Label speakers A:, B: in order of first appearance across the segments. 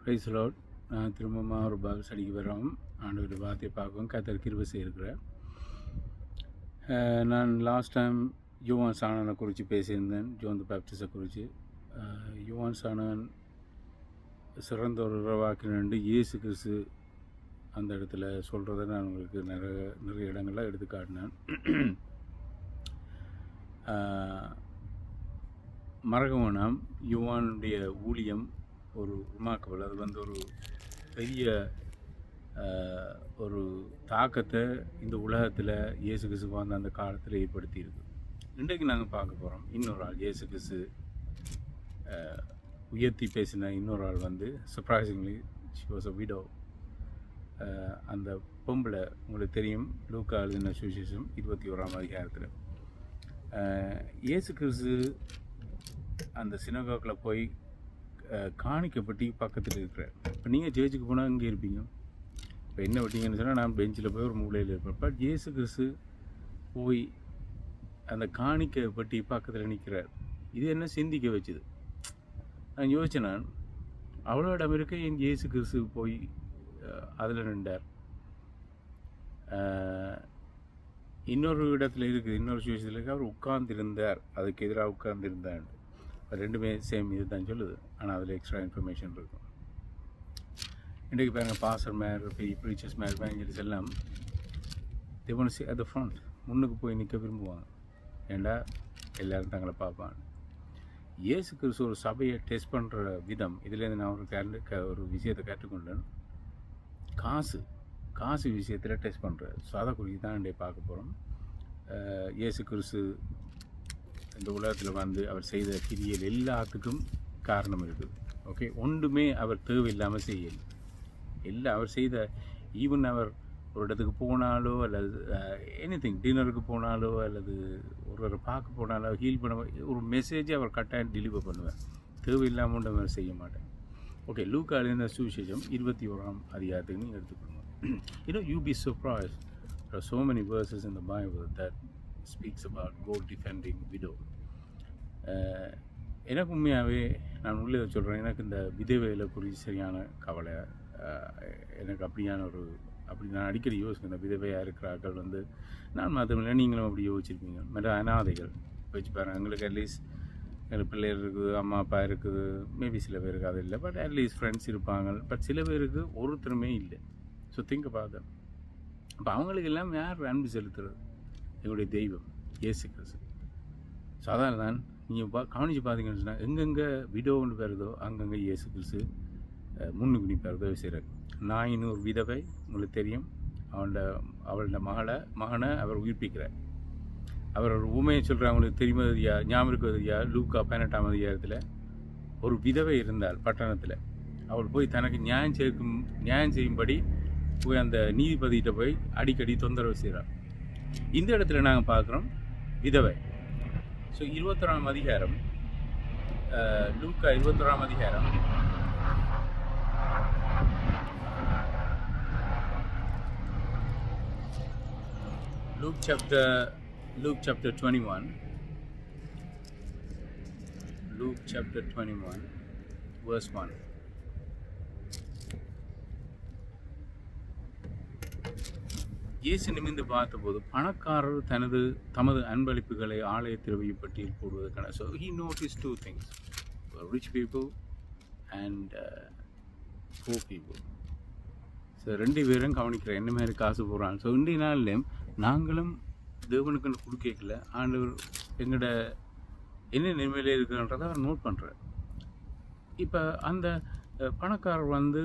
A: Price Lord. நான் திரும்பமாக ஒரு பால் அடிக்க வரோம். ஆண்டவர் வார்த்தையை பார்க்கவும் கர்த்தர் கிருபை செய்திருக்கிறார். நான் லாஸ்ட் டைம் யோவான் சாணனை குறித்து பேசியிருந்தேன், ஜோன் தி பேப்டிஸ்டை குறித்து. யோவான் சாணன் சிறந்த ஒரு உறவாக்கினு இயேசு கிறிஸ்து அந்த இடத்துல சொல்கிறத நான் உங்களுக்கு நிறைய இடங்கள்லாம் எடுத்து காட்டினேன். மறக்கவேணாம், யோவானுடைய ஊழியம் ஒரு ரிமார்க்கபிள். அது வந்து ஒரு பெரிய ஒரு தாக்கத்தை இந்த உலகத்தில் இயேசு கிறிஸ்து வாழ்ந்த அந்த காலத்தில் ஏற்படுத்தியிருக்கு. இன்றைக்கு நாங்கள் பார்க்க போகிறோம் இன்னொரு ஆள். இயேசு கிறிஸ்து உயர்த்தி பேசின இன்னொரு ஆள் வந்து surprisingly she was a widow. அந்த பொம்பளை உங்களுக்கு தெரியும், லூக்கா எழுதின சுவிசேஷம் 21ஆம் அதிகாரத்தில் இயேசு கிறிஸ்து அந்த சினகோகில் போய் காணிக்கப்பட்டி பக்கத்தில் இருக்கிறார். இப்போ நீங்கள் சேர்ச்சுக்கு போனால் அங்கே இருப்பீங்க. இப்போ என்ன விட்டீங்கன்னு சொன்னால் நான் பெஞ்சில் போய் ஒரு மூலையில் இருப்பேன். பட் இயேசு கிறிஸ்து போய் அந்த காணிக்கப்பட்டி பக்கத்தில் நிற்கிறார். இது என்ன சிந்திக்க வச்சுது. நான் யோசித்தேன், நான் அவ்வளோ இடம் இருக்க என் இயேசு கிறிஸ்து போய் அதில் நின்றார். இன்னொரு இடத்துல இருக்குது, இன்னொரு சுவிசேஷத்தில் இருக்குது, அவர் உட்கார்ந்திருந்தார், அதுக்கு எதிராக உட்கார்ந்திருந்தார். ரெண்டுமே சேம் இது தான் சொல்லுது, ஆனால் அதில் எக்ஸ்ட்ரா இன்ஃபர்மேஷன் இருக்கும். இன்றைக்கு பாருங்கள், பாஸ்டர் மேர், பெரிய ப்ரீச்சர்ஸ் மேர், எவேஞ்சலிஸ்ட் எல்லாம் they want to sit at the front, முன்னுக்கு போய் நிற்க விரும்புவாங்க. ஏண்டா எல்லோரும் தங்களை பார்ப்பாங்க. இயேசு கிறிஸ்து ஒரு சபையை டெஸ்ட் பண்ணுற விதம், இதுலேருந்து நான் ஒரு விஷயத்தை கற்றுக்கொண்டேன். காசு விஷயத்தில் டெஸ்ட் பண்ணுறாரு. ஸோ அதை குறித்து தான் இன்றைய பார்க்க போகிறோம். இயேசு கிறிஸ்து இந்த உலகத்தில் வந்து அவர் செய்த கிரியல் எல்லாத்துக்கும் காரணம் இருக்குது. ஓகே, ஒன்றுமே அவர் தேவையில்லாமல் செய்யலை. எல்லாம் அவர் செய்த, ஈவன் அவர் ஒரு இடத்துக்கு போனாலோ அல்லது எனிதிங், டின்னருக்கு போனாலோ அல்லது ஒருவரை பார்க்க போனாலோ ஹீல் பண்ண ஒரு மெசேஜை அவர் கட்டாயம் டெலிவர் பண்ணுவேன். தேவையில்லாமல் ஒன்று அவர் செய்ய மாட்டேன். ஓகே, லூக்கா எழுதின சுவிசேஷம் 21ஆம் அதிகாரத்துக்கு நீங்கள் எடுத்துக்கணும். You be surprised. There are so many verses in the Bible that speaks about God defending widow. எனக்கு உண்மையாகவே நான் உள்ளே சொல்கிறேன், எனக்கு இந்த விதவையில் குறித்து சரியான கவலை. எனக்கு அப்படி நான் அடிக்கடி யோசிக்கிறேன். இந்த விதவையாக இருக்கிறார்கள் வந்து நான் மாத்திரமில்லை, நீங்களும் அப்படி யோசிச்சிருப்பீங்க. மற்ற அனாதைகள் வச்சு பாருங்கள். எங்களுக்கு அட்லீஸ்ட் எங்களுக்கு பிள்ளைகள் இருக்குது, அம்மா அப்பா இருக்குது, மேபி சில பேருக்கு அது இல்லை, பட் அட்லீஸ்ட் ஃப்ரெண்ட்ஸ் இருப்பாங்க. பட் சில பேருக்கு ஒருத்தருமே இல்லை. So think about that. அப்போ அவங்களுக்கு எல்லாம் யார் அன்பு செலுத்துறது? எங்களுடைய தெய்வம் இயேசு கிறிஸ்து. ஸோ அதான் தான் நீங்கள் கவனித்து பார்த்தீங்கன்னு சொன்னால், எங்கெங்கே விடோன்னு வருதோ அங்கங்கே இயேசு கிறிஸ்து முன்னுக்கு நிற்பார், உதவி செய்கிறார். நாயின்னு ஒரு விதவை உங்களுக்கு தெரியும், அவளோட மகனை அவர் உயிர்ப்பிக்கிறார். அவர் ஒரு உண்மையை சொல்கிறார். அவங்களுக்கு தெரியுமதியா, ஞாபகம் இருக்குவதியா, லூக்கா 18ஆம் அதிகாரத்தில் ஒரு விதவை இருந்தால் பட்டணத்தில். அவள் போய் தனக்கு நியாயம் செய்யும்படி போய் அந்த நீதிபதிகிட்ட போய் அடிக்கடி தொந்தரவு செய்கிறார். இந்த இடத்துல நாங்கள் பார்க்குறோம் விதவை. ஸோ 21ஆம் அதிகாரம், லூக்கா 21ஆம் அதிகாரம், Luke chapter 21, Luke chapter 21 verse 1. இயேசு நிமிர்ந்து பார்த்தபோது பணக்காரர் தமது அன்பளிப்புகளை ஆலயத்தில் வைப்பட்டியில் போடுவதற்கான. So he noticed two things, rich people and poor people. So ரெண்டு பேரும் கவனிக்கிறேன் என்ன மாதிரி காசு போடுறாங்க. ஸோ இன்றைய நாள்லேயும் நாங்களும் தேவனுக்குன்னு கொடுக்கல, ஆண்டவர் எங்களோட என்ன நிலைமையில இருக்குன்றதை அவர் நோட் பண்ணுறார். இப்போ அந்த பணக்காரர் வந்து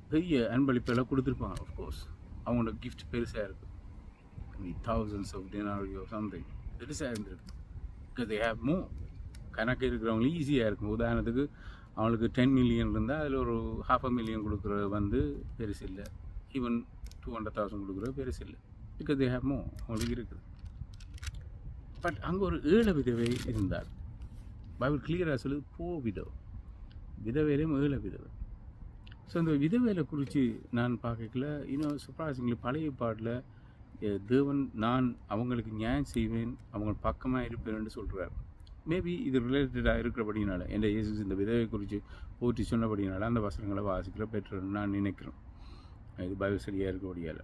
A: பெரிய அன்பளிப்பெல்லாம் கொடுத்துருப்பாங்க. ஆஃப்கோர்ஸ் அவங்களோட கிஃப்ட் பெருசாக இருக்குது. thousands of dinars or something பெருசாக இருந்திருக்கு. Because they have more. கணக்கு இருக்கிறவங்களுக்கு ஈஸியாக இருக்கும். உதாரணத்துக்கு அவங்களுக்கு 10 மில்லியன் இருந்தால் அதில் ஒரு 500,000 கொடுக்குறது வந்து பெருசு இல்லை. ஈவன் 200,000 கொடுக்குறது பெருசு இல்லை. பிகாஸ் they have more, அவங்களுக்கு இருக்குது. பட் அங்கே ஒரு ஏழை விதவை இருந்தால், பைபிள் கிளியராக சொல்லுது, விடோ, விதவையிலையும் ஏழை விதவை. ஸோ இந்த விதவையில குறித்து நான் பார்க்கல. இன்னும் சர்ப்ரைசிங்லி பழைய பாட்டில் தேவன் நான் அவங்களுக்கு நியாயம் செய்வேன், அவங்க பக்கமாக இருப்பேன்னு சொல்கிறார். மேபி இது ரிலேட்டடாக இருக்கிறபடினால என் இயேசு இந்த விதவை குறித்து போற்றி சொன்னபடினால அந்த வசனங்களை வாசிக்கிற பெற்றோர்னு நான் நினைக்கிறேன். இது பைபிள் ஸ்டடியாக இருக்கபடியால்.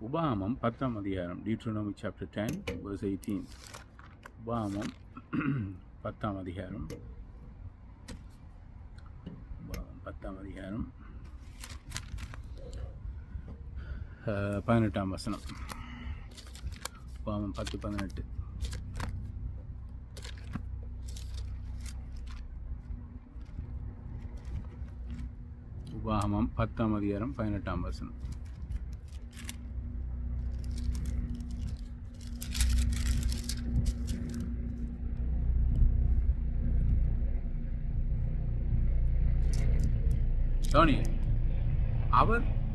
A: உபாகமம் 10ஆம் அதிகாரம், Deuteronomy chapter 10 verse 18. உபாகமம் 10ஆம் அதிகாரம், உபாகமம் 10ஆம் அதிகாரம் 18ஆம் வசனம். உபாகமம் 10:18. உபாகமம் 10ஆம் அதிகாரம் 18ஆம் வசனம். டோனி,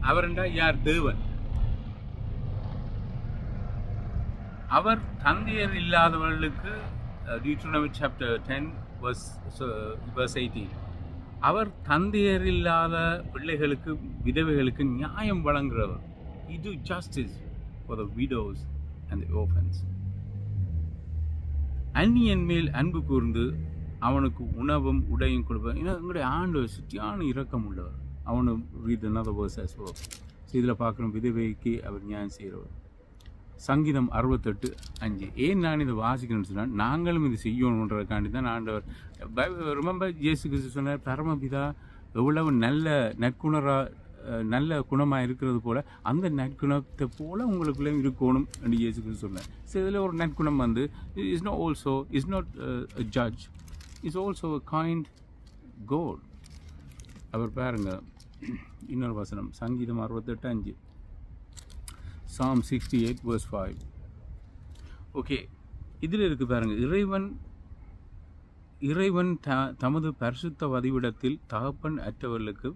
A: அவர் என்றால் யார்? தேவன். அவர் தந்தையர் இல்லாதவர்களுக்கு, Deuteronomy chapter 10 verse 18. அவர் தந்தையர் இல்லாத பிள்ளைகளுக்கு, விதவைகளுக்கு நியாயம் வழங்குகிறவர். He do justice for the widows and the orphans. அந்நியன் மேல் அன்பு கூர்ந்து அவனுக்கு உணவும் உடையும் கொடுப்பார். ஏன்னா எங்களுடைய ஆண்டவர் சுற்றியான இரக்கம் உள்ளவர். அவனு read another verse as well. So இதில் பார்க்குறோம், விதவைக்கு அவர் நியாயம் செய்கிறவர். சங்கீதம் 68:5. ஏன் நான் இதை வாசிக்கணும்னு சொன்னால், நாங்களும் இது செய்யணுன்றதுக்காண்டி தான் ஆண்டவர். ரிமெம்பர், இயேசு கிறிஸ்து சொன்னார், பரமபிதா எவ்வளவு நல்ல குணமாக இருக்கிறது போல் அந்த நற்குணத்தை போல் உங்களுக்குள்ளே இருக்கணும் என்று இயேசு கிறிஸ்து சொன்னார். ஸோ இதில் ஒரு நற்குணம் வந்து is not judge, is also a kind God. அவர் பாருங்க, இன்னொரு வசனம், சங்கீதம் 68:5, Psalm 68 verse 5. ஓகே, இதில் இருக்குது பாருங்க, இறைவன் தமது பரிசுத்த வதிவிடத்தில் தகப்பன் அற்றவர்களுக்கு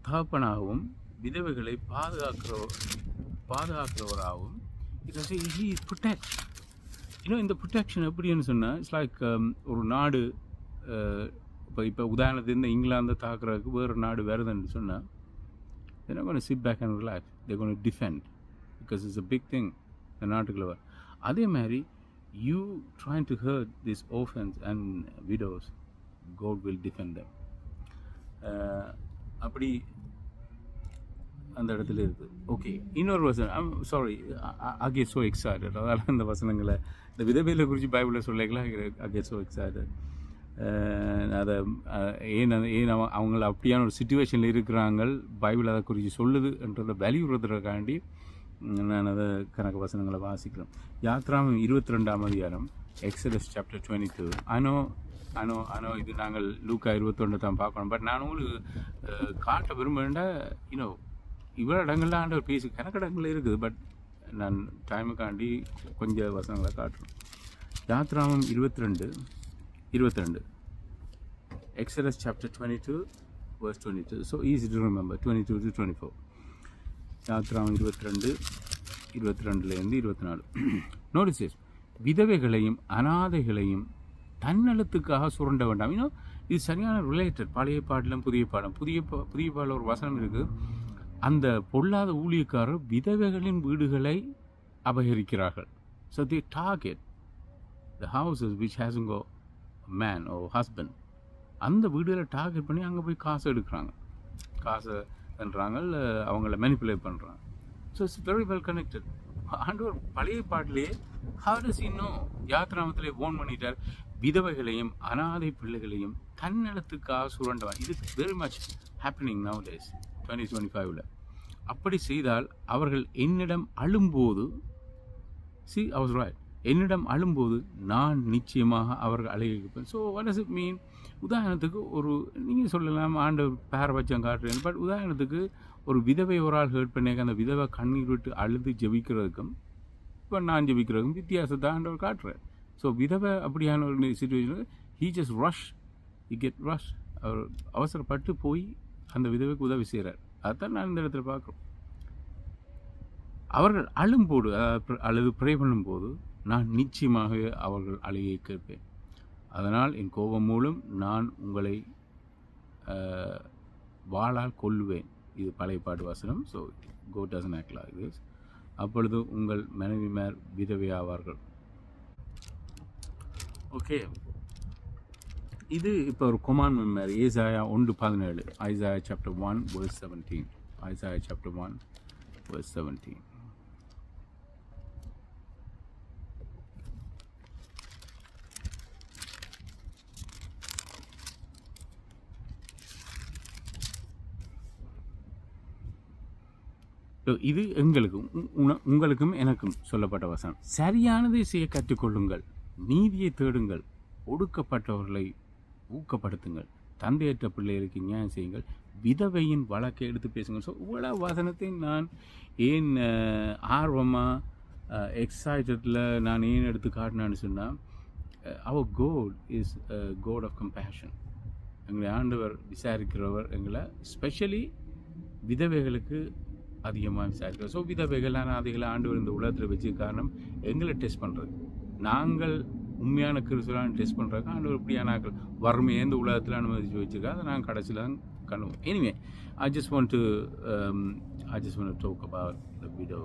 A: தகப்பனாகவும் விதவைகளை பாதுகாக்கிறவராகவும் he protects. இன்னும் இந்த ப்ரொடெக்ஷன் எப்படின்னு சொன்னால், இட்ஸ் லைக் ஒரு நாடு, இப்போ உதாரணத்துக்கு இந்த இங்கிலாந்தை தாக்குறதுக்கு வேறு நாடு வருதுன்னு சொன்னால், they're not going to sit back and relax, they're going to defend, because it's a big thing இந்த நாட்டுக்குள்ள. அதே மாதிரி you trying to hurt these orphans and widows, God will defend them. அப்படி அந்த இடத்துல இருக்குது. ஓகே, இன்னொரு வசனம், I'm sorry, I get so excited. அதனால் இந்த வசனங்களை, இந்த விதவைகளை குறித்து பைபிளில் சொல்லிக்கலாம், I get so excited. அதை ஏன் அவங்கள அப்படியான ஒரு சுச்சுவேஷனில் இருக்கிறாங்க, பைபிள் அதை குறித்து சொல்லுதுன்றதை வலியுறுத்துறதுக்காண்டி நான் அதை கணக்கு வசனங்களை வாசிக்கிறேன். யாத்ராமம் 22ஆம் அதிகாரம், Exodus chapter 22. I know இது நாங்கள் லூக்கா 21 தான் பார்க்கணும், பட் நான் உங்களுக்கு காட்ட விரும்புகிறேன்டா, இவ்வளோ இடங்கள்லாம் ஆண்டவர் பேசி கணக்கடங்களில் இருக்குது, பட் நான் டைமுக்காண்டி கொஞ்சம் வசனங்களை காட்டுறேன். யாத்ராமம் 22, Exodus chapter 22 verse 22. So easy to remember, 22 to 24. யாத்ராமம் 22:22 24. Notice this, விதவைகளையும் அனாதைகளையும் தன்னலத்துக்காக சுரண்ட வேண்டாம். இது சரியான ரிலேட்டட் பழைய பாட்டிலும் புதிய பாடல ஒரு வசனம் இருக்குது. அந்த பொல்லாத ஊழியக்காரர் விதவைகளின் வீடுகளை அபகரிக்கிறார்கள். So they target the houses which hasn't got a man or husband. அந்த வீடுகளை டார்கெட் பண்ணி அங்கே போய் காசு எடுக்கிறாங்க, காசை பண்ணுறாங்க, அவங்கள மேனிப்புலேட் பண்ணுறாங்க. So it's very well connected. ஆண்டவர் பழைய பாட்டிலே how does he know? யாத்ராமத்திலே ஓன் பண்ணிட்டார், விதவைகளையும் அனாதை பிள்ளைகளையும் தன்னலத்துக்காக சுரண்டவன். இது very much happening nowadays 2025. அப்படி செய்தால் அவர்கள் என்னிடம் அழும்போது, see I was right, என்னிடம் அழும்போது நான் நிச்சயமாக அவர்கள் அழகிப்பேன். So what does it mean? உதாரணத்துக்கு ஒரு நீங்கள் சொல்லலாம், ஆண்டவர் பேரபட்சம் காட்டுறேன், பட் உதாரணத்துக்கு ஒரு விதவை ஒரு ஆள் ஹர்ட் பண்ணியாக்க அந்த விதவை கண்ணீர் விட்டு அழுது ஜெபிக்கிறதுக்கும் இப்போ நான் ஜெபிக்கிறதுக்கும் வித்தியாசத்தை ஆண்டவர் காட்டுறேன். ஸோ விதவை அப்படியான ஒரு situation, he just get rush, அவர் அவசரப்பட்டு போய் அந்த விதவைக்கு உதவி செய்கிறார். அதுதான் நான் இந்த இடத்துல பார்க்குறோம். அவர்கள் அழும்போது, அல்லது ப்ரே பண்ணும்போது நான் நிச்சயமாக அவர்கள் அழுகையை கேட்பேன். அதனால் என் கோபம் மூலம் நான் உங்களை வாளால் கொல்லுவேன். இது பழைய பாட்டு வசனம். So God doesn't act like this. அப்பொழுது உங்கள் மனைவிமார் விதவை ஆவார்கள். ஓகே, இது இப்போ ஒரு commandment மாதிரி ஏசாயா 1:17 Isaiah chapter 1 verse 17 Isaiah chapter 1 verse 17. இது எங்களுக்கும் உங்களுக்கும் எனக்கும் சொல்லப்பட்ட வசனம். சரியானதை செய்ய கற்றுக்கொள்ளுங்கள், நீதியை தேடுங்கள், ஒடுக்கப்பட்டவர்களை ஊக்கப்படுத்துங்கள், தந்தையற்ற பிள்ளைகளுக்கு நியாயம் செய்யுங்கள், விதவையின் வழக்கை எடுத்து பேசுங்கள். ஸோ இவ்வளோ வசனத்தை நான் ஏன் ஆர்வமாக எக்ஸைட்டடில் நான் ஏன் எடுத்து காட்டினான்னு சொன்னால், அவர் God is God of compassion. எங்களை ஆண்டவர் விசாரிக்கிறவர், எங்களை ஸ்பெஷலி விதவைகளுக்கு அதிகமாக விசாரிக்கிறோம். ஸோ விதவைகள் அதிகளை ஆண்டவர் இந்த உலகத்தில் வச்சு காரணம் எங்களை டெஸ்ட் பண்ணுறது. நாங்கள் உண்மையான கிறிஸ்துவான டெஸ்ட் பண்ணுறாங்க. ஆண்டவர் இப்படியான ஆக்கள் வறுமையை இந்த உலகத்தில் அனுமதிச்சு வச்சுருக்கா. அதை நாங்கள் கடைசியில் தான் கண்ணுவோம். Anyway I just want to talk about the widow.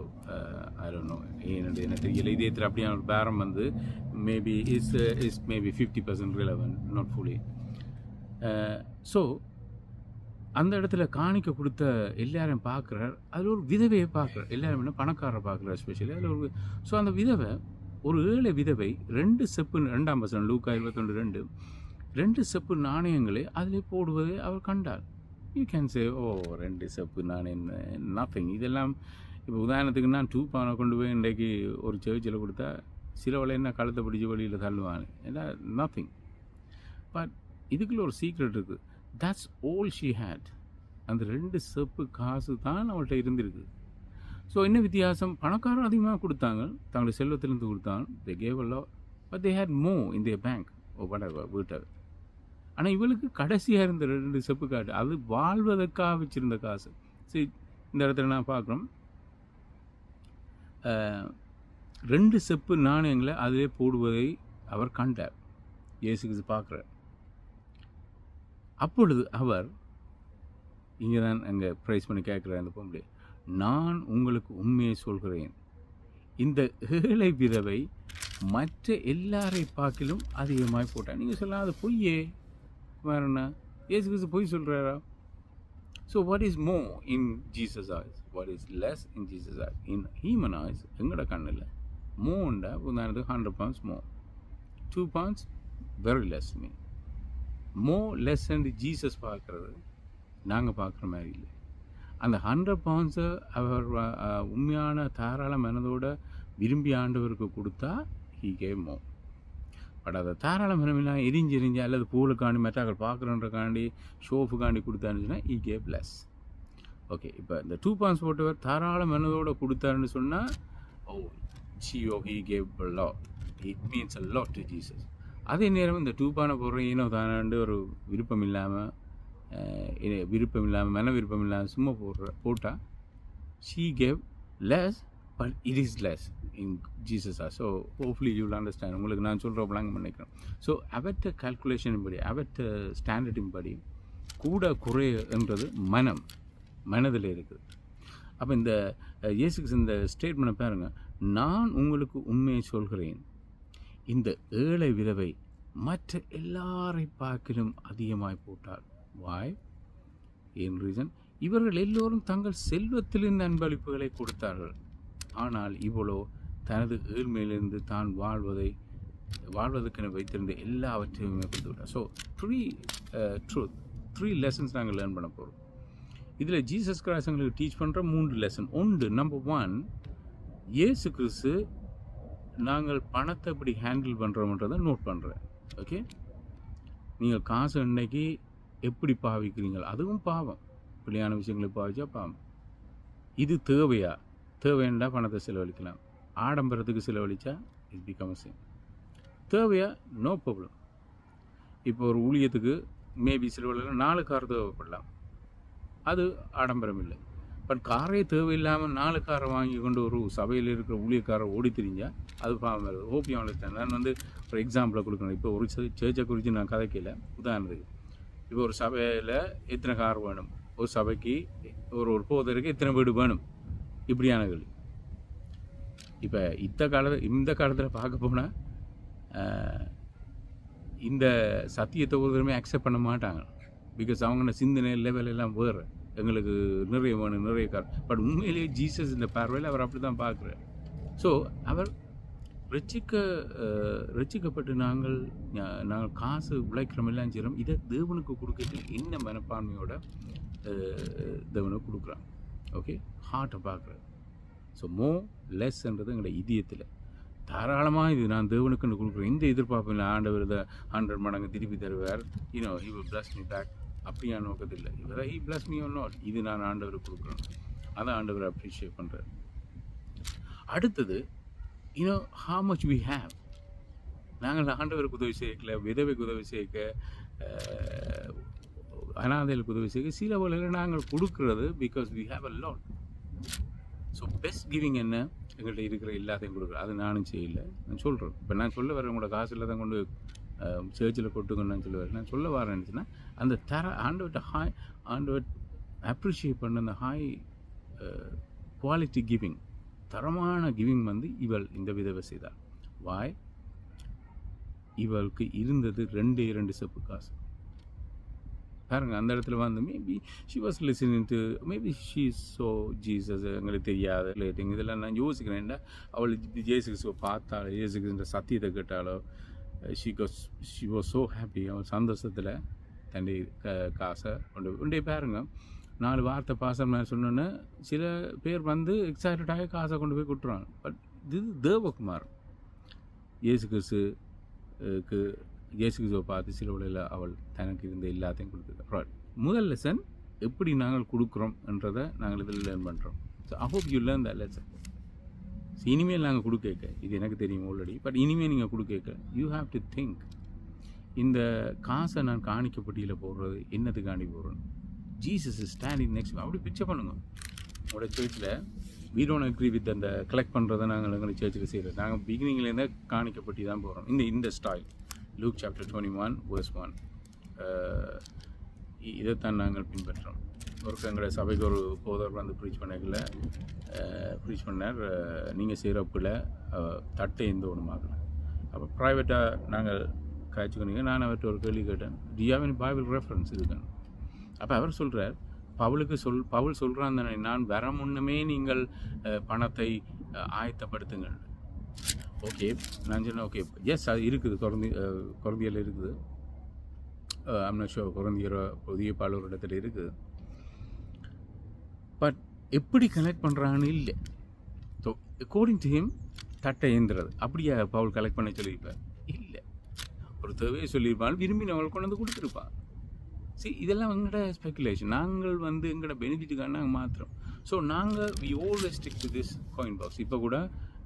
A: I don't know, ஏன்னு எனக்கு தெரியல. இதே அப்படியான ஒரு பேரம் வந்து maybe is maybe 50% relevant, not fully. So அந்த இடத்துல காணிக்க கொடுத்த எல்லாரையும் பார்க்குறார். அதில் ஒரு விதவையை பார்க்குறார். எல்லாரும் என்ன பணக்காரரை பார்க்குறார் ஸ்பெஷலி. அதில் ஒரு ஸோ அந்த விதவை ஒரு ஏழை விதவை 2 செப்பு 2ஆம் வசனம் லூக்கா 21:2 2 செப்பு நாணயங்களை அதில் போடுவதை அவர் கண்டார். யூ கேன் சே 2 செப்பு நாணயம் நத்திங். இதெல்லாம் இப்போ உதாரணத்துக்கு நான் 2 பவுனை கொண்டு போய் இன்றைக்கு ஒரு சர்ச்சில் கொடுத்தா சிலவளை என்ன கழுத்தை பிடிச்சி வழியில் தள்ளுவாங்க. ஏன்னா நத்திங். பட் இதுக்குள்ள ஒரு சீக்ரெட் இருக்குது. That's all she had. அந்த 2 செப்பு காசு தான் அவள்கிட்ட இருந்திருக்கு. ஸோ என்ன வித்தியாசம்? பணக்காரர் அதிகமாக கொடுத்தாங்க, தங்களுடைய செல்வத்திலிருந்து கொடுத்தாங்க. they gave a lot, but they had more in their bank or whatever, வீட்டாக. ஆனால் இவளுக்கு கடைசியாக இருந்த 2 செப்பு காட்டு அது வாழ்வதற்காக வச்சுருந்த காசு. சரி, இந்த இடத்துல நான் பார்க்குறோம் 2 செப்பு நாணயங்களை அதிலே போடுவதை அவர் கண்டார். இயேசுக்கு பார்க்குறார். அப்பொழுது அவர் இங்கே தான் அங்கே ப்ரைஸ் பண்ணி கேட்குறார் அந்த பொம்பளை, நான் உங்களுக்கு உண்மையை சொல்கிறேன், இந்த ஏழை விதவை மற்ற எல்லாரை பார்க்கிலும் அதிகமாய் போட்டான். நீங்கள் சொல்லலாம் அது பொய்யே, வேற என்ன? இயேசு கிறிஸ்து பொய் சொல்கிறாரா? So what is more in Jesus eyes, what is less in Jesus eyes? In human eyes எங்களோட கண்ணில் மோண்டா உதாரணத்துக்கு 100 pounds more, 2 pounds very less மீ. மோர் லெஸ் அண்ட் ஜீசஸ் பார்க்குறது நாங்கள் பார்க்குற மாதிரி இல்லை. அந்த 100 pounds அவர் உண்மையான தாராள மனதோட விரும்பி ஆண்டவருக்கு கொடுத்தா ஹீ கேவ் மோர். பட் அதை தாராள மனமெல்லாம் எரிஞ்சு அல்லது பூலுக்காண்டி மற்றாக்கள் பார்க்குறன்றக்காண்டி ஷோஃபுக்காண்டி கொடுத்தாருன்னு ஹீ கேவ் லெஸ். ஓகே, இப்போ இந்த 2 pounds போட்டவர் தாராள மனதோட கொடுத்தாருன்னு சொன்னால் he gave lot. It means a lot to Jesus. அதே நேரம் இந்த 2 pound போடுற ஏனோ தானாண்டு ஒரு விருப்பம் இல்லாமல் மன விருப்பம் இல்லாமல் சும்மா போட்டால் she gave less, but it is less in Jesus. So hopefully you will understand. உங்களுக்கு நான் சொல்கிற பிளாங்க பண்ணிக்கிறேன். ஸோ அவற்ற கால்குலேஷன் படி, அவற்ற ஸ்டாண்டர்டின் படி கூட குறைன்றது மனதில் இருக்குது. அப்போ இந்த இயேசுக்கு இந்த ஸ்டேட்மெண்ட்டை பாருங்கள், நான் உங்களுக்கு உண்மையை சொல்கிறேன், இந்த ஏழை விதவை மற்ற எல்லாரை பார்க்கிலும் அதிகமாய் போட்டார். வாய் என் ரீசன், இவர்கள் எல்லோரும் தங்கள் செல்வத்திலிருந்து அன்பளிப்புகளை கொடுத்தார்கள், ஆனால் இவ்வளோ தனது ஏழ்மையிலிருந்து தான் வாழ்வதற்கென வைத்திருந்த எல்லாவற்றையுமே கொடுத்து விட்டார். ஸோ 3 lessons நாங்கள் லேர்ன் பண்ண போகிறோம். இதில் ஜீசஸ் கிரைஸ்ட் எங்களுக்கு டீச் பண்ணுற 3 லெசன். நம்பர் 1, இயேசு கிறிஸ்து நாங்கள் பணத்தை எப்படி ஹேண்டில் பண்ணுறோம்ன்றதை நோட் பண்ணுறேன். ஓகே, நீங்கள் காசு இன்னைக்கு எப்படி பாவிக்கிறீங்க, அதுவும் பாவம். பிள்ளையான விஷயங்களை பாவிச்சா பாவம். இது தேவையாண்டா பணத்தை செலவழிக்கலாம். ஆடம்பரத்துக்கு செலவழித்தா இட் பிகம் சேம். தேவையா? No problem. இப்போ ஒரு ஊழியத்துக்கு மேபி செலவழிக்கலாம் 4 கார் தேவைப்படலாம், அது ஆடம்பரம் இல்லை. பட் காரே தேவையில்லாமல் 4 காரை வாங்கி கொண்டு ஒரு சபையில் இருக்கிற ஊழியக்காரை ஓடி தெரிஞ்சால் அது பாவம் வருது. ஓபியம் அழைத்தேன். நான் வந்து ஒரு எக்ஸாம்பிளை கொடுக்கணும். இப்போ ஒரு சேர்ச்சை குறித்து நான் கதைக்கல. உதாரணத்துக்கு இப்போ ஒரு சபையில் எத்தனை கார் வேணும், ஒரு சபைக்கு ஒரு போதருக்கு எத்தனை வீடு வேணும், இப்படியான கேள்வி. இப்போ இந்த காலத்தில் பார்க்க போனால் இந்த சத்தியத்தை ஒருத்தருமே அக்செப்ட் பண்ண மாட்டாங்க. பிகாஸ் அவங்க சிந்தனை லெவல் எல்லாம் வேறு. எங்களுக்கு நிறைய வேணும், நிறைய பட் உண்மையிலேயே ஜீசஸ் இந்த பார்வையில் அவர் அப்படி தான் பார்க்குறார். ஸோ அவர் ரட்சிக்கப்பட்டு நாங்கள் காசு உழைக்கிறோமெல்லாம் செய்கிறோம். இதை தேவனுக்கு கொடுக்கறது என்ன மனப்பான்மையோட தேவனுக்கு கொடுக்குறான். ஓகே, ஹார்ட்டை பார்க்குறாரு. ஸோ லெஸ்ன்றது எங்களோட இதயத்தில் தாராளமாக இது நான் தேவனுக்குன்னு கொடுக்குறேன். இந்த எதிர்பார்ப்பில் ஆண்டவர் இதை 100 மடங்கு திருப்பி தருவார். he will bless me back. அப்படியான நோக்கத்தில் இல்லை. இவரை he bless me or not, இது நான் ஆண்டவருக்கு கொடுக்குறேன். அதான் ஆண்டவர் அப்ரிஷியேட் பண்ணுறார். அடுத்தது how much we have. நாங்கள் ஆண்டவருக்கு உதவி செய்யல, விதவைக்கு உதவி செய்ய, அனாதைகளுக்கு உதவி செய்ய சில வேளையில் நாங்கள் கொடுக்கறது because we have a lot. So best giving என்ன? எங்கள்கிட்ட இருக்கிற எல்லாத்தையும் கொடுக்குறேன். அது நானும் செய்யலை, நான் சொல்கிறேன். இப்போ நான் சொல்ல வரேன், உங்களோட காசு இல்லை தான் கொண்டு சேர்ச்சில் கொட்டுங்கன்னு நான் சொல்ல வரேன். நான் சொல்ல வரேன்னுச்சுன்னா அந்த ஆண்டவர்கிட்ட அப்ரிஷியேட் பண்ண அந்த ஹை குவாலிட்டி கிவிங், தரமான கிவிங் இந்த விதவை செய்தாள். வாய் இவளுக்கு இருந்தது 2 செப்பு காசு. பாருங்க, அந்த இடத்துல maybe she was listening to, maybe she so Jesus எங்களுக்கு தெரியாது ரிலேட்டிங் இதெல்லாம் நான் யோசிக்கிறேன்டா. அவள் இயேசு கிறிஸ்துவை பார்த்தாலோ, இயேசு கிறிஸ்துவ சத்தியத்தை கேட்டாலோ, ஷி வாஸ் ஸோ ஹாப்பி. அவள் சந்தோஷத்தில் தண்டி காசை கொண்டே பாருங்க. 4 வார்த்தை பாசம் நான் சொன்னோன்னே சில பேர் எக்ஸைட்டடாக காசை கொண்டு போய் கொடுத்துருவாங்க. பட் இது தேவகுமார் இயேசு கிறிஸ்துவை பார்த்து சில வேளையில் அவள் தனக்கு இருந்த எல்லாத்தையும் கொடுத்துருக்கா. முதல் லெசன் எப்படி நாங்கள் கொடுக்குறோம் என்றதை நாங்கள் இதில் லேர்ன் பண்ணுறோம். So I hope you learn the lesson. இனிமேல் நாங்கள் கொடுக்க இது எனக்கு தெரியும் ஆல்ரெடி. பட் இனிமேல் நீங்கள் கொடுக்க யூ ஹாவ் டு திங்க், இந்த காசை நான் காணிக்கப்பட்டியில் போடுறது என்னத்துக்காண்டி போடுறேன்? Jesus is standing next. அப்படி பிக்சர் பண்ணுங்க. உங்களோட சர்ச்சில் we don't agree with அந்த கலெக்ட் பண்ணுறதை நாங்கள் எங்களை சர்ச்சுக்கு செய்கிறோம். நாங்கள் பிகினிங்லேருந்தே காணிக்கப்பட்டி தான் போகிறோம். இந்த ஸ்டைல் Luke chapter 21 verse 1 இதைத்தான் நாங்கள் பின்பற்றோம். எங்களுடைய சபைக்கு ஒரு போதர் ப்ரீச் பண்ணார், நீங்கள் செய்கிறப்பில் தட்டை எந்த ஒன்றுமாகல. அப்போ ப்ரைவேட்டாக நாங்கள் காய்ச்சிக்கொண்டீங்க. நான் அவர்கிட்ட ஒரு கேள்வி கேட்டேன், do you have any Bible reference இதுக்குன்னு. அப்போ அவர் சொல்கிறார், பவுல் சொல்கிறான் தானே, நான் வர முன்னமே நீங்கள் பணத்தை ஆயத்தப்படுத்துங்கள். ஓகே, நான் சொன்னேன் ஓகே, எஸ் அது இருக்குது, குழந்தையில் இருக்குது. ஐம் நாட் ஷுர், குழந்தையர் புதிய பால் ஒரு இடத்துல இருக்குது. பட் எப்படி கலெக்ட் பண்ணுறான்னு இல்லை. ஸோ அக்கார்டிங் டு ஹிம் தட்டை ஏந்துறது அப்படியே பவுல் கலெக்ட் பண்ண சொல்லியிருப்பார்? இல்லை, ஒரு தேவையை சொல்லியிருப்பான், விரும்பி நம்மளுக்கு கொண்டு வந்து கொடுத்துருப்பான். சரி, இதெல்லாம் எங்களோட ஸ்பெக்குலேஷன். நாங்கள் எங்களோட பெனிஃபிட்டுக்காக நாங்கள் மாத்திரம். ஸோ நாங்கள் we always stick to this coin box. இப்போ கூட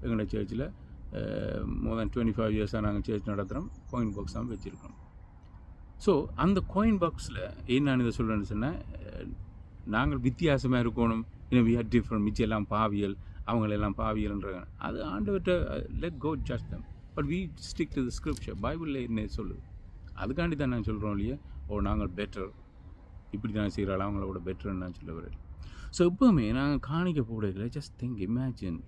A: எங்களோட சர்ச்சில் மோர் தேன் 25 இயர்ஸாக நாங்கள் சர்ச் நடத்துகிறோம், காயின் பாக்ஸ் தான் வச்சுருக்கோம். ஸோ அந்த காயின் பாக்ஸில் ஏன் நான் இதை சொல்கிறேன்னு சொன்னால், நாங்கள் வித்தியாசமாக இருக்கணும். We are different. மிச்சம் எல்லாம் பாவியல், அவங்களெல்லாம் பாவியல்ன்றாங்க. அது ஆண்டவர்கிட்ட let go judge them. But we stick to the scripture. பைபிளில் என்ன சொல்லுது, அதுக்காண்டி தான் நான் சொல்கிறோம் இல்லையா. நாங்கள் பெட்டர், இப்படி தான் செய்கிறாள், அவங்களோட பெட்டர்ன்னு நான் சொல்ல வரேன். ஸோ எப்போவுமே நாங்கள் காணிக்க போடல, ஜஸ்ட் திங்க், இமேஜின்.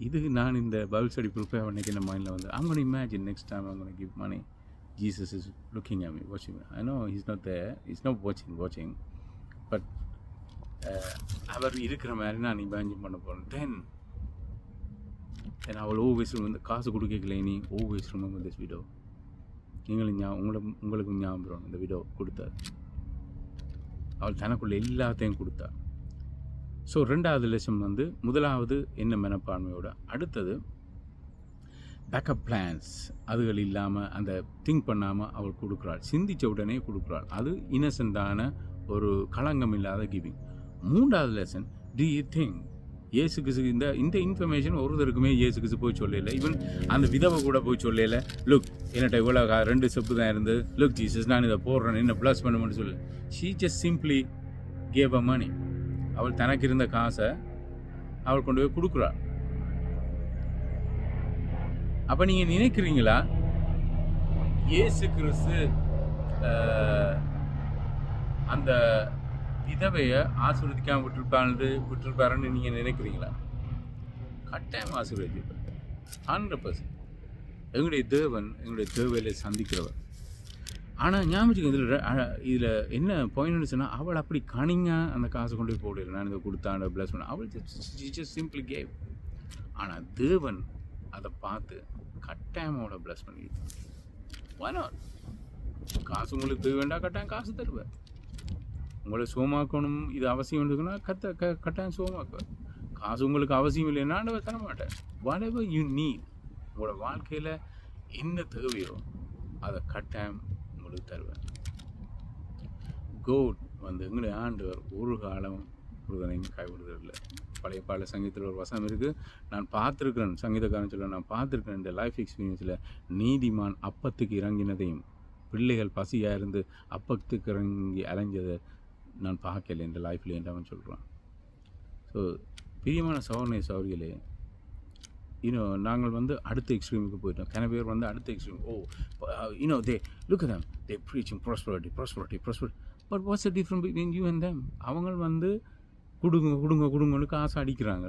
A: இது நான் இந்த பைபிள் ஸ்டடி ப்ரிப்பேர் பண்ணிக்க என் மைண்டில் I'm going to imagine next time I'm going to give money, Jesus is looking at me, watching me. I know he's not there, he's not watching, but அவர் இருக்கிற மாதிரி நான் imagine பண்ண போகிறேன். then I will always remember. காசு கொடுக்கல, நீ always remember this video. நீங்களும் உங்களுக்கு ஞாபகம் இந்த வீடியோ கொடுத்தார். அவள் தனக்குள்ள எல்லாத்தையும் கொடுத்தார். ஸோ 2வது லெசன் முதலாவது என்ன மனப்பான்மையோட, அடுத்தது பேக்கப் பிளான்ஸ். அதுகள் இல்லாமல், அந்த திங்க் பண்ணாமல் அவள் கொடுக்குறாள், சிந்தித்த உடனே கொடுக்குறாள். அது இன்னசென்டான ஒரு களங்கம் இல்லாத கிவிங். 3வது லெசன், டு யூ திங்க் இயேசு கிறிஸ்து இந்த இன்ஃபர்மேஷன் ஒருத்தருக்குமே இயேசு கிறிஸ்து போய் சொல்லலை. ஈவன் அந்த விதவை கூட போய் சொல்லலை. லுக், என்னட்ட இவ்வளோ 2 செப்பு தான் இருந்து, லுக் ஜீசஸ் நான் இதை போடுறேன், என்ன ப்ளஸ் பண்ணணும்னு சொல்லு. She just simply gave a money. அவள் தனக்கு இருந்த காசை அவள் கொண்டு போய் கொடுக்குறாள். அப்போ நீங்கள் நினைக்கிறீங்களா இயேசு கிறிஸ்து அந்த விதவையை ஆசீர்வதிக்காமல் விட்டுருப்பாருன்னு நீங்கள் நினைக்கிறீங்களா? கட்டாயம் ஆசீர்வதிப்பார், 100%. எங்களுடைய தேவன் எங்களுடைய தேவையில சந்திக்கிறவர். ஆனால் ஞாபகம் இதில் என்ன பாயிண்ட்னு சொன்னால், அவள் அப்படி கனிங்காக அந்த காசை கொண்டு போய் போடல. நான் இதை கொடுத்தாண்ட ப்ளஸ் பண்ண அவள் ஜஸ்ட் சிம்பிளி கேவ். ஆனால் தேவன் அதை பார்த்து கட்டாயமோட ப்ளஸ் பண்ணிடுவான். why not? காசு உங்களுக்கு தேவை வேண்டாம், கட்டாயம் காசு தருவேன். உங்களை சோமாக்கணும் இது அவசியம் இருக்குன்னா கட்டாயம் சோமாக்குவேன். காசு உங்களுக்கு அவசியம் இல்லைன்னா தர மாட்டேன். whatever you need, உங்களோட வாழ்க்கையில் என்ன தேவையோ அதை கட்டாயம் உங்களுக்கு தருவேன். கோட் எங்களுடைய ஆண்டவர் ஒரு காலம் ஒருவனையும் கைவிடுவதில்லை. பழைய பாடல் சங்கீதத்தில் ஒரு வசனம் இருக்குது. நான் பார்த்துருக்கிறேன், சங்கீதக்காரன் சொல்ல, நான் பார்த்துருக்கிறேன் இந்த லைஃப் எக்ஸ்பீரியன்ஸில், நீதிமான் அப்பத்துக்கு இறங்கினதையும் பிள்ளைகள் பசியாக இருந்து அப்பத்துக்கு இறங்கி அலைஞ்சதை நான் பார்க்கல இந்த லைஃப்பில் என்று அவன் சொல்கிறான். ஸோ பிரியமான சௌரிகளே, நாங்கள் அடுத்த எக்ஸ்ட்ரீமுக்கு போயிட்டோம். கன பேர் அடுத்த extreme, they look at them, they preaching prosperity. But what's the difference between you and them? அவங்க கொடுங்கன்னு காசு அடிக்கிறாங்க,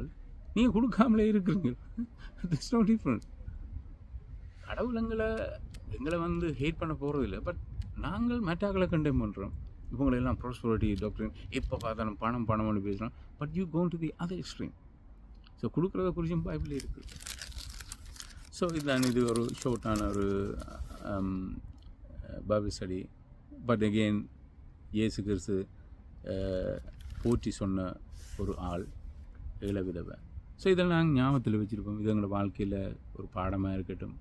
A: நீங்கள் கொடுக்காமலே இருக்கிறீங்க. There's no difference. கடவுள் எங்களை ஹேட் பண்ண போகிறது இல்லை. பட் நாங்கள் மெட்டாக்களை கண்டெம் பண்ணுறோம். இவங்களெல்லாம் ப்ராஸ்பரிட்டி டாக்டர் எப்போ பார்த்தாலும் பணம்னு பேசுகிறோம். But you gone to the other extreme. So கொடுக்குறத குறிச்சும் பைபிள் இருக்குது. ஸோ இது ஒரு ஷார்ட்டான ஒரு பைபிள் ஸ்டடி. பட் அகெயின் இயேசு கிறிஸ்து போற்றி சொன்ன ஒரு ஆள் ஏழை விதவை. ஸோ இதெல்லாம் நாங்கள் ஞாபகத்தில் வச்சுருப்போம். இது எங்களோட வாழ்க்கையில் ஒரு பாடமாக இருக்கட்டும்.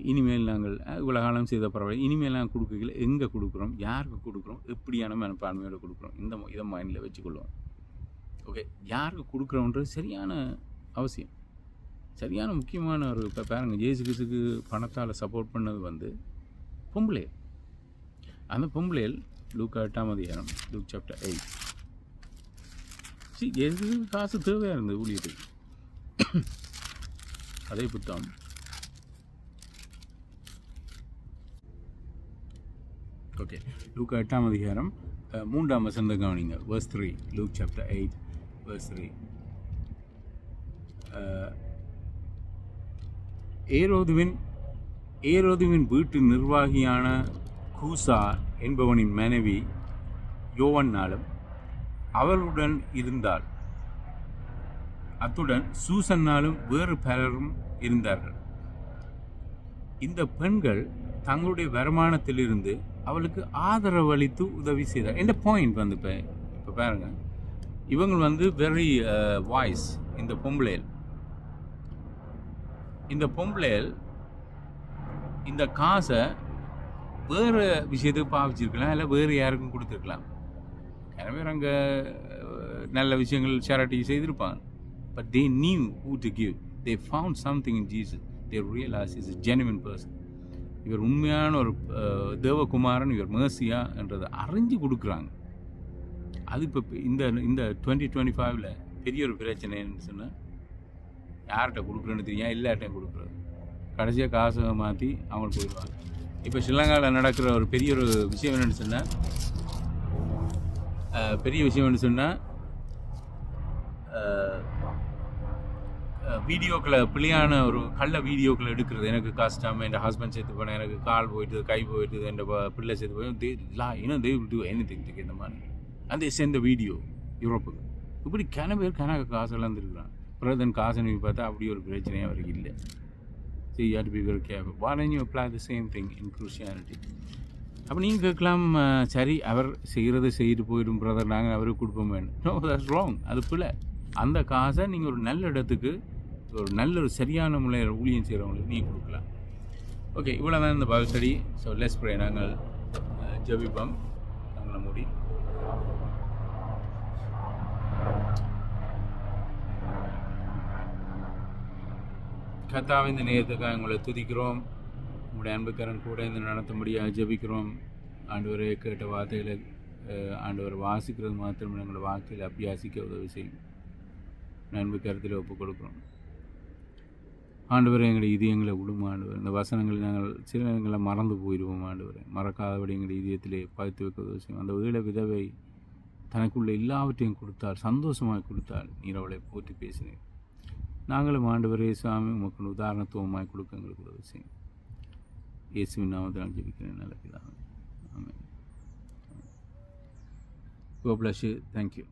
A: இனிமேல் நாங்கள் இவ்வளோ காலம் செய்த பரவாயில்ல, இனிமேல் நாங்கள் கொடுக்கல, எங்கே கொடுக்குறோம், யாருக்கு கொடுக்குறோம், எப்படியான மனப்பான்மையோடு கொடுக்குறோம், இதை மைண்டில் வச்சுக்கொள்வோம். ஓகே, யாருக்கு கொடுக்குறோன்றது சரியான அவசியம், சரியான முக்கியமான ஒரு. இப்போ பாருங்கள், இயேசு கிறிஸ்துக்கு பணத்தால் சப்போர்ட் பண்ணது பொம்பளை. அந்த பொம்பளையில் லூக்கா 8ஆம் அதிகாரம், லூக் சாப்டர் 8. இயேசு காசு தேவையாக இருந்தது ஊழியத்துக்கு. அதே புத்தகம் ஓகே, லூக்கா 8ஆம் அதிகாரம் 3ஆம் வசனத்தை கவனிங்க. verse 3, look chapter 8 verse 3. ஏரோதுவின் வீட்டு நிர்வாகியான கூசா என்பவனின் மனைவி யோவன்னாலும் அவளுடன் இருந்தாள். அத்துடன் சூசன்னாலும் வேறு பலரும் இருந்தார்கள். இந்த பெண்கள் தங்களுடைய வருமானத்திலிருந்து அவளுக்கு ஆதரவு அளித்து உதவி செய்தார். இந்த பாயிண்ட் இப்போ பாருங்கள், இவங்க வெரி வாய்ஸ். இந்த பொம்பளையல் இந்த காசை வேறு விஷயத்துக்கு பாவிச்சிருக்கலாம், இல்லை வேறு யாருக்கும் கொடுத்துருக்கலாம். எனவே அங்கே நல்ல விஷயங்கள் சேரிட்டி செய்திருப்பாங்க. But they knew who to give. They found something in Jesus. They realized he's a genuine person. இவர் உண்மையான ஒரு தேவகுமாரன், இவர் மேசியா என்றதை அறிஞ்சு கொடுக்குறாங்க. அது இப்போ இந்த 2025 பெரிய ஒரு பிரச்சனைன்னு சொன்னால், யார்கிட்ட கொடுக்குறேன்னு தெரியும், எல்லார்ட்டையும் கொடுக்குறது. கடைசியாக காசை மாற்றி அவங்களுக்கு போயிடுவாங்க. இப்போ ஸ்ரீலங்காவில் நடக்கிற ஒரு பெரிய ஒரு விஷயம் என்னென்னு சொன்னால், வீடியோக்களை பிள்ளையான ஒரு கள்ள வீடியோக்களை எடுக்கிறது. எனக்கு கஷ்டம், என் ஹஸ்பண்ட் சேர்த்து போனேன், எனக்கு கால் போயிட்டு கை போயிட்டு, என் பிள்ளை சேர்த்து போய் they will do anything to get the money and they send the video யூரோப்புக்கு. இப்படி பேர் காசு இழந்துருக்குறான். பிறகு காசு நீ பார்த்தா அப்படி ஒரு பிரச்சனையே அவருக்கு இல்லை. So you have to be very careful. Why don't you apply the same thing in Christianity? அப்போ நீங்கள் கேட்கலாம், சரி அவர் செய்து போயிடும் பிரதர், நாங்கள் அவருக்கு கொடுப்போம் வேணும். No, that's wrong. அது பிள்ளை. அந்த காசை நீங்கள் ஒரு நல்ல இடத்துக்கு, ஒரு நல்ல ஒரு சரியான முறையில் ஊழியம் செய்கிறவங்களுக்கு நீங்கள் கொடுக்கலாம். ஓகே, இவ்வளோ தான் இந்த Bible study. So let's pray. நாங்கள் ஜெபிப்போம். நாங்கள் மூடி. கர்த்தாவே, இந்த நேரத்துக்காக எங்களை துதிக்கிறோம். உங்களுடைய அன்புக்கரன் கூட இந்த நடத்தும்படியாக ஜெபிக்கிறோம். ஆண்டவரே, கேட்ட வார்த்தைகளை ஆண்டவர் வாசிக்கிறது மாத்திரம் எங்களோட வாழ்க்கையில் அபியாசிக்க உதவி செய்யும். அன்பு கருத்தில் ஒப்புக் கொடுக்குறோம். ஆண்டவரை எங்களுடைய இதயங்களை விடும் ஆண்டவர். இந்த வசனங்களை நாங்கள் சில நேரங்களில் மறந்து போயிடுவோம் ஆண்டவரை. மறக்காதபடி எங்களுடைய இதயத்திலே பதித்து வைக்க உதவி செய்யும். அந்த ஏழை விதவை தனக்குள்ள எல்லாவற்றையும் கொடுத்தால், சந்தோஷமாக கொடுத்தால், நீர் அவளை போற்றி பேசினீர். நாங்களும் ஆண்டவரே சுவாமி உமக்கு உதாரணத்துவமாய் கொடுக்க எங்களுக்கு உதவி செய்யும். இயேசுவின் நாமத்தில் ஜெபிக்கிறேன் நல்ல பிதாவே. ஆமென். God bless you. Thank you.